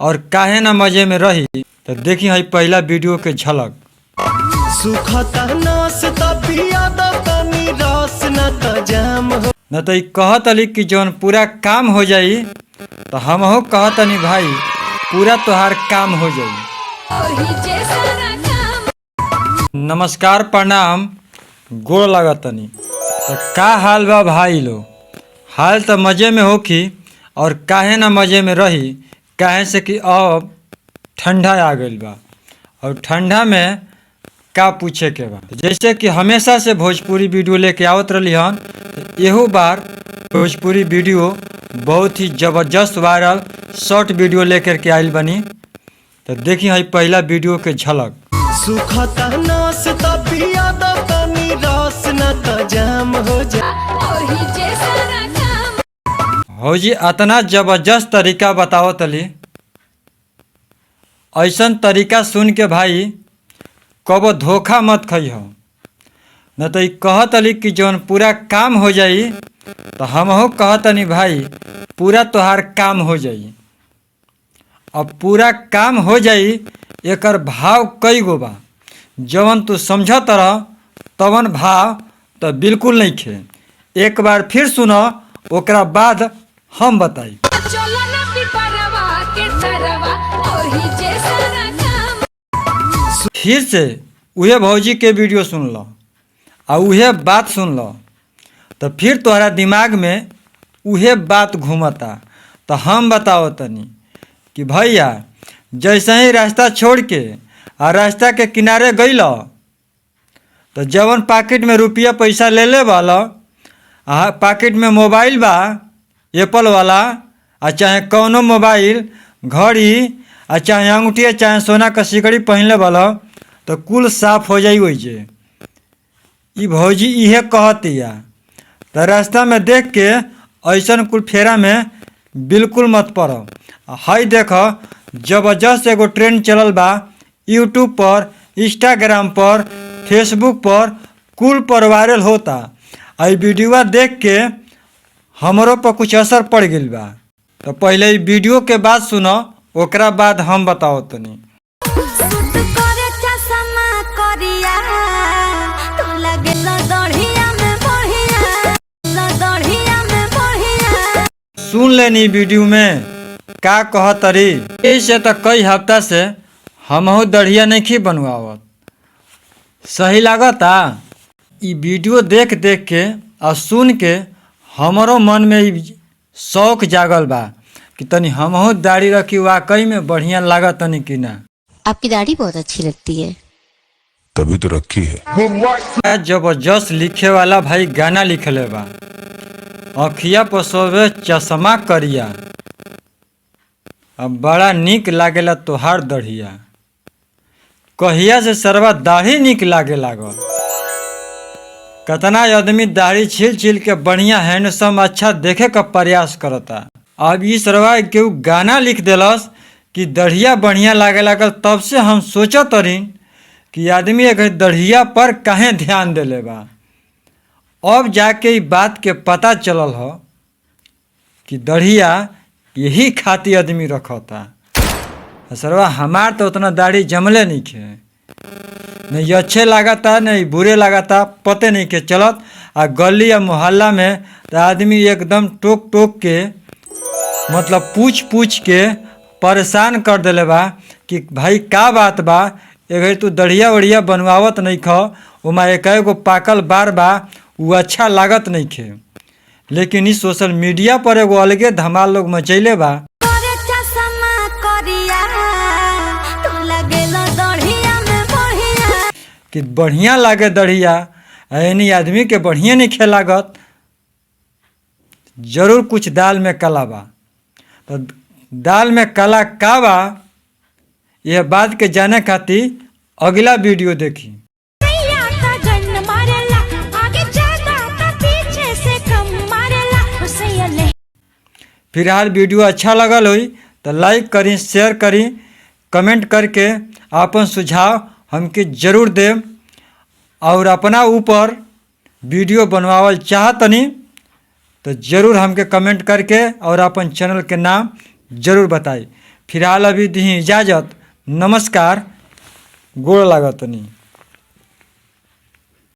और काहे ना मजे में रही। तो देखी है पहला वीडियो के झलक। न तो कहत अली कि जौन पूरा काम हो जाई तो हम हो कहत नहीं भाई पूरा तोहार काम हो जाई। नमस्कार प्रणाम गोड़ लगतनी। तो का हाल बा भाई लो? हाल तो मज़े में होखी और काहे ना मज़े में रही। काहे से कि अब ठंडा आ गई बा और ठंडा में का पूछे के बा। जैसे कि हमेशा से भोजपुरी वीडियो लेके आवत रही हन, एहो बार भोजपुरी वीडियो बहुत ही ज़बरदस्त वायरल शॉर्ट वीडियो लेकर के आइल बनी। तो देखी है पहला वीडियो के झलक। हो जी इतना जबरदस्त तरीका बताओ तली। ऐसन तरीका सुन के भाई कबो धोखा मत खइह। न तो कहत अली कि जौन पूरा काम हो जाई तो हम हो कहतनी भाई पूरा तोहार काम हो जाई। अब पूरा काम हो जाई एकर भाव कई गो बा। जवन तू समझत रह तवन भाव तो बिल्कुल नहीं खे। एक बार फिर सुनो ओकरा बाद हम बताई। फिर से उहे भौजी के वीडियो सुन लो और उहे बात सुन लो तो फिर तोहरा दिमाग में उहे बात घूमता। तो हम बताओ तनी कि भैया जैसे ही रास्ता छोड़ के आ रास्ता के किनारे गइल तो जवन पॉकेट में रुपया पैसा ले ले वाला पॉकेट में मोबाइल बा एप्पल वाला आ चाहे कौनो मोबाइल घड़ी आ चाहे अंगूठी चाहे सोना का सिकड़ी पहनले वाला तो कुल साफ हो जाई। वैसे ई भौजी इहे कहतिया। तो रास्ता में देख के ऐसन कुल फेरा में बिल्कुल मत पड़ो। हई देख जबरदस्त एगो ट्रेंड चलल बा यूट्यूब पर, इंस्टाग्राम पर, फेसबुक पर कुल पर वायरल होता। आई वीडियो देख के हमरो पर कुछ असर पड़ गई बा। तो पहले वीडियो के बात सुनो ओकरा बाद हम बताओ तनी। सुन लेनी वीडियो में का कहत रही। ऐसे तो कई हफ्ता से हमहू दढ़िया नहीं बनवावत। सही लागता। ई वीडियो देख देख के और सुन के हमारो मन में शौक जागल बा कि तनी हमहू दाढ़ी रखी वाकई में बढ़िया लागत तनी कि ना। आपकी दाढ़ी बहुत अच्छी लगती है तभी तो रखी है। जबरदस्त लिखे वाला भाई गाना लिखले बा। अखिया पर सोवे चश्मा करिया अब बड़ा निक लागेला तोहार दढ़िया। कहिया से सरवा दाढ़ी निक लागे लागल। कितना आदमी दाढ़ी छील छील के बढ़िया हैंडसम अच्छा देखे का प्रयास करता। अब ई सरवा केहू गाना लिख दिलस कि दढ़िया बढ़िया लागे लागल। तब से हम सोचत रही कि आदमी अगर दढ़िया पर काहे ध्यान देले बा। अब जाके ई बात के पता चलल हो कि दढ़िया यही खातिर आदमी रखता। सरवा हमार तो उतना दाढ़ी जमले नहीं खे। नहीं अच्छे लागता नहीं बुरे लागता पते नहीं के चलत। आ गली या मोहल्ला में तो आदमी एकदम टोक टोक के मतलब पूछ पूछ के परेशान कर देले बा कि भाई का बात बा। अगर तू दढ़िया वढ़िया बनवावत नहीं ख उमा एक गो पाकल बार बा वो अच्छा लागत नहीं खे। लेकिन इस सोशल मीडिया पर एगो अलगे धमाल लोग मचैले बा कि बढ़िया लागे दढ़िया यानी आदमी के बढ़िया नहीं खे लागत। जरूर कुछ दाल में कला बा। तो दाल में कला का बा यह बात के जाने खातिर अगला वीडियो देखी। फिलहाल वीडियो अच्छा लगल हुई तो लाइक करी, शेयर करी, कमेंट करके अपन सुझाव हमके ज़रूर दें। और अपना ऊपर वीडियो बनवावल चाहतनी तो ज़रूर हमके कमेंट करके और अपन चैनल के नाम ज़रूर बताई। फिलहाल अभी दी इजाज़त, नमस्कार, गोड़ लागतनी।